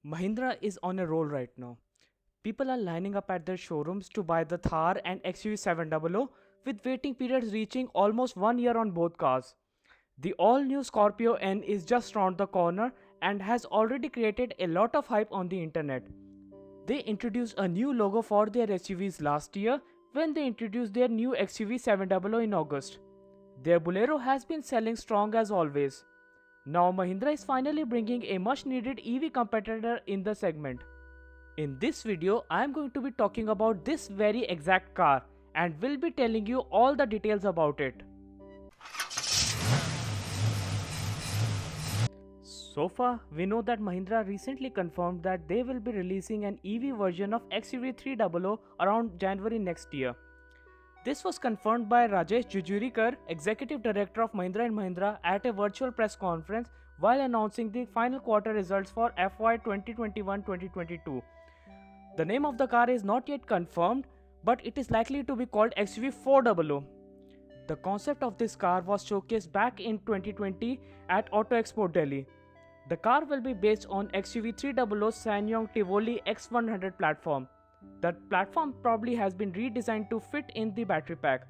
Mahindra is on a roll right now. People are lining up at their showrooms to buy the Thar and XUV700 with waiting periods reaching almost 1 year on both cars. The all-new Scorpio N is just round the corner and has already created a lot of hype on the internet. They introduced a new logo for their SUVs last year when they introduced their new XUV700 in August. Their Bolero has been selling strong as always. Now Mahindra is finally bringing a much needed EV competitor in the segment. In this video, I am going to be talking about this very exact car and will be telling you all the details about it. So far, we know that Mahindra recently confirmed that they will be releasing an EV version of XUV300 around January next year. This was confirmed by Rajesh Jujurikar, Executive Director of Mahindra & Mahindra at a virtual press conference while announcing the final quarter results for FY 2021-2022. The name of the car is not yet confirmed, but it is likely to be called XUV400. The concept of this car was showcased back in 2020 at Auto Expo Delhi. The car will be based on XUV300's SsangYong Tivoli X100 platform. The platform probably has been redesigned to fit in the battery pack.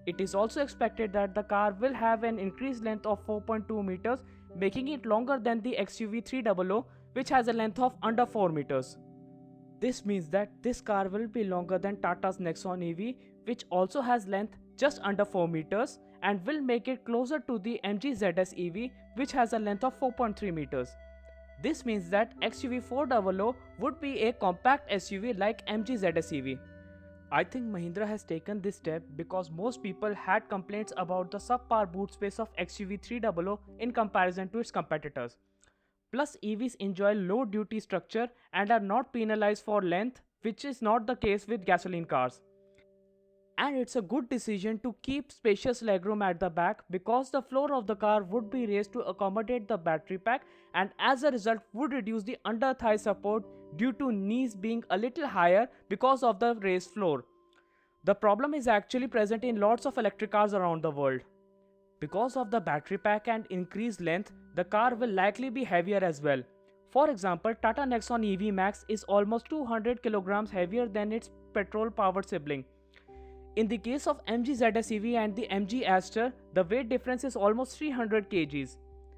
It is also expected that the car will have an increased length of 4.2 meters, making it longer than the XUV300, which has a length of under 4 meters. This means that this car will be longer than Tata's Nexon EV, which also has length just under 4 meters, and will make it closer to the MG ZS EV, which has a length of 4.3 meters. This means that XUV400 would be a compact SUV like MG ZS EV. I think Mahindra has taken this step because most people had complaints about the subpar boot space of XUV300 in comparison to its competitors. Plus, EVs enjoy low duty structure and are not penalized for length, which is not the case with gasoline cars. And it's a good decision to keep spacious legroom at the back because the floor of the car would be raised to accommodate the battery pack and as a result would reduce the under thigh support due to knees being a little higher because of the raised floor. The problem is actually present in lots of electric cars around the world. Because of the battery pack and increased length, the car will likely be heavier as well. For example, Tata Nexon EV Max is almost 200 kilograms heavier than its petrol-powered sibling. In the case of MG ZS EV and the MG Aster, the weight difference is almost 300 kgs.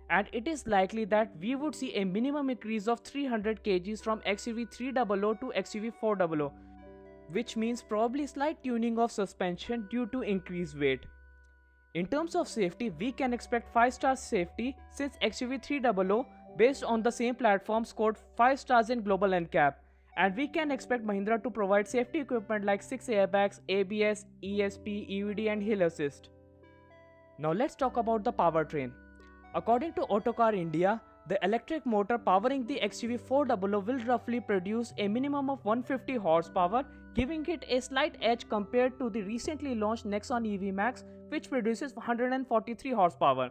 And it is likely that we would see a minimum increase of 300 kgs from XUV300 to XUV400, which means probably slight tuning of suspension due to increased weight. In terms of safety, we can expect 5-star safety since XUV300 based on the same platform scored 5 stars in Global NCAP. And we can expect Mahindra to provide safety equipment like 6 airbags, ABS, ESP, EVD and hill assist. Now let's talk about the powertrain. According to Autocar India, the electric motor powering the XUV400 will roughly produce a minimum of 150 horsepower, giving it a slight edge compared to the recently launched Nexon EV Max, which produces 143 horsepower.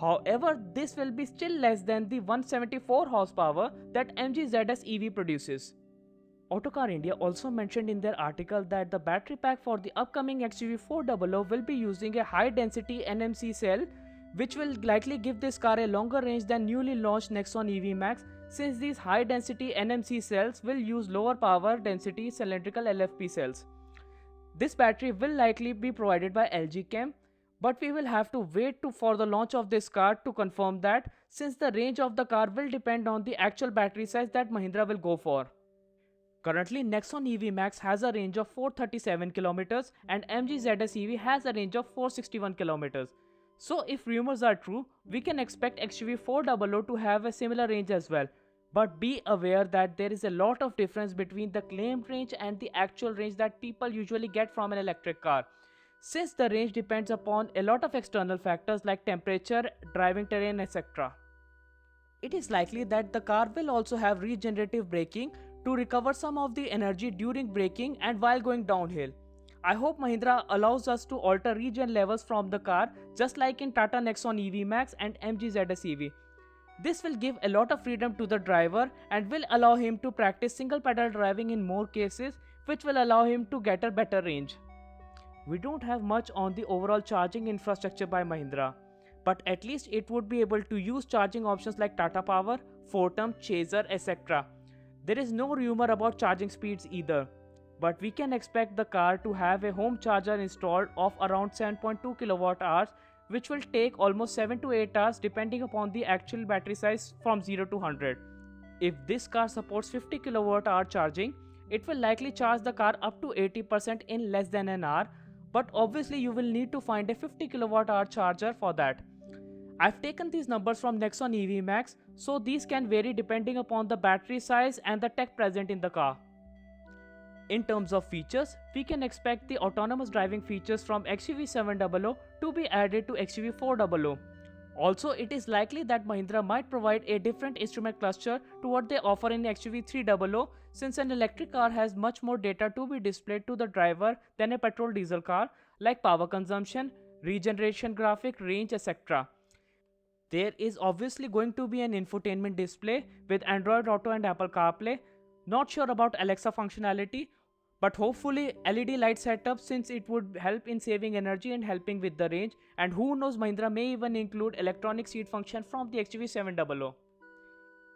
However, this will be still less than the 174 horsepower that MG ZS EV produces. Autocar India also mentioned in their article that the battery pack for the upcoming XUV400 will be using a high-density NMC cell, which will likely give this car a longer range than newly launched Nexon EV Max, since these high-density NMC cells will use lower power density cylindrical LFP cells. This battery will likely be provided by LG Chem, but we will have to wait for the launch of this car to confirm that, since the range of the car will depend on the actual battery size that Mahindra will go for. Currently, Nexon EV Max has a range of 437 km and MG ZS EV has a range of 461 km. So if rumors are true, we can expect XUV400 to have a similar range as well. But be aware that there is a lot of difference between the claimed range and the actual range that people usually get from an electric car, since the range depends upon a lot of external factors like temperature, driving terrain, etc. It is likely that the car will also have regenerative braking to recover some of the energy during braking and while going downhill. I hope Mahindra allows us to alter regen levels from the car just like in Tata Nexon EV Max and MG ZS EV. This will give a lot of freedom to the driver and will allow him to practice single pedal driving in more cases, which will allow him to get a better range. We don't have much on the overall charging infrastructure by Mahindra, but at least it would be able to use charging options like Tata Power, Fortum, Chaser, etc. There is no rumor about charging speeds either, but we can expect the car to have a home charger installed of around 7.2 kilowatt hours, which will take almost 7 to 8 hours depending upon the actual battery size from 0 to 100. If this car supports 50 kilowatt hour charging, it will likely charge the car up to 80% in less than an hour, but obviously you will need to find a 50 kilowatt hour charger for that. I've taken these numbers from Nexon EV Max, so these can vary depending upon the battery size and the tech present in the car. In terms of features, we can expect the autonomous driving features from XUV700 to be added to XUV400. Also, it is likely that Mahindra might provide a different instrument cluster to what they offer in XUV300, since an electric car has much more data to be displayed to the driver than a petrol diesel car, like power consumption, regeneration graphic, range, etc. There is obviously going to be an infotainment display with Android Auto and Apple CarPlay. Not sure about Alexa functionality, but hopefully LED light setup, since it would help in saving energy and helping with the range, and who knows, Mahindra may even include electronic seat function from the XUV700.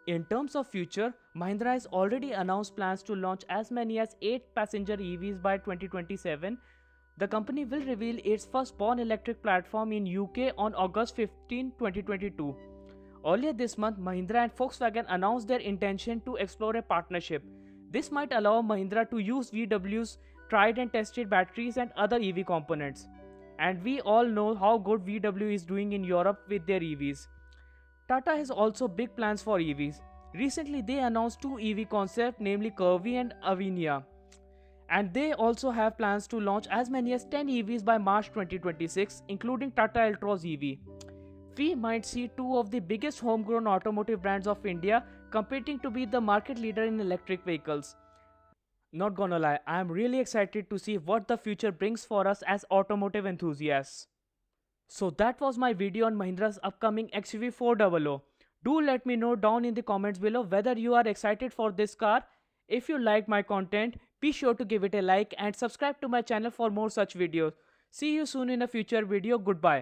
In terms of future, Mahindra has already announced plans to launch as many as 8 passenger EVs by 2027. The company will reveal its first born electric platform in UK on August 15, 2022. Earlier this month, Mahindra and Volkswagen announced their intention to explore a partnership. This might allow Mahindra to use VW's tried and tested batteries and other EV components. And we all know how good VW is doing in Europe with their EVs. Tata has also big plans for EVs. Recently, they announced 2 EV concepts, namely Curvy and Avinia. And they also have plans to launch as many as 10 EVs by March 2026, including Tata Altroz EV. We might see 2 of the biggest homegrown automotive brands of India competing to be the market leader in electric vehicles. Not gonna lie, I am really excited to see what the future brings for us as automotive enthusiasts. So that was my video on Mahindra's upcoming XUV400. Do let me know down in the comments below whether you are excited for this car. If you like my content, be sure to give it a like and subscribe to my channel for more such videos. See you soon in a future video. Goodbye.